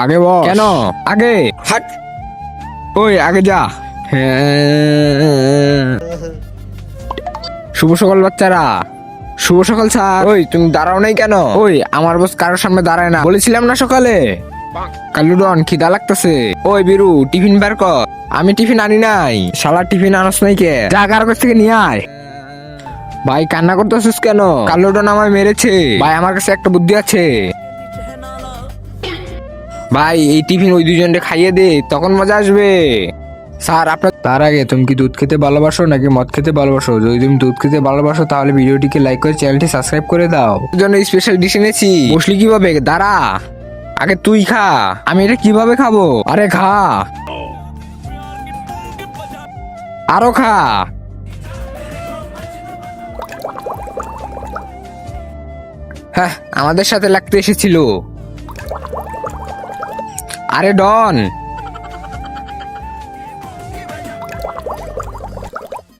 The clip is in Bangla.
আগে বস। কেন? আগে হাট। ওই আগে যা। শুভ সকাল বাচ্চারা। শুভ সকাল স্যার। ওই তুমি দাঁড়াও নাই কেন? ওই আমার বস কারোর সামনে দাঁড়ায় না, বলেছিলাম না সকালে। কালুডন খিদা লাগতেছে। ওই বিরু টিফিন বের কর। আমি টিফিন আনি নাই। শালা টিফিন আনস নাই কে? যা কারো কাছ থেকে নিয়ে আয়। ভাই কান্না করতেছিস কেন? কালুডন আমায় মেরেছে ভাই, আমার কাছে একটা বুদ্ধি আছে ভাই। এই টিফিন ওই দুজনকে খাইয়ে দে, তখন মজা আসবে। স্যার আপনার তার আগে তুমি কি দুধ খেতে ভালোবাসো নাকি মদ খেতে ভালোবাসো? যদি তুমি দুধ খেতে ভালোবাসো তাহলে ভিডিওটিকে লাইক করে চ্যানেলটি সাবস্ক্রাইব করে দাও। তোর জন্য স্পেশাল ডিশ এনেছি। বসলি কিভাবে? দাঁড়া, আগে তুই খা। আমি এটা কিভাবে খাবো? আরে খা, আরো খা। হ্যাঁ, আমাদের সাথে লাগতে এসেছিল। আরে ডন,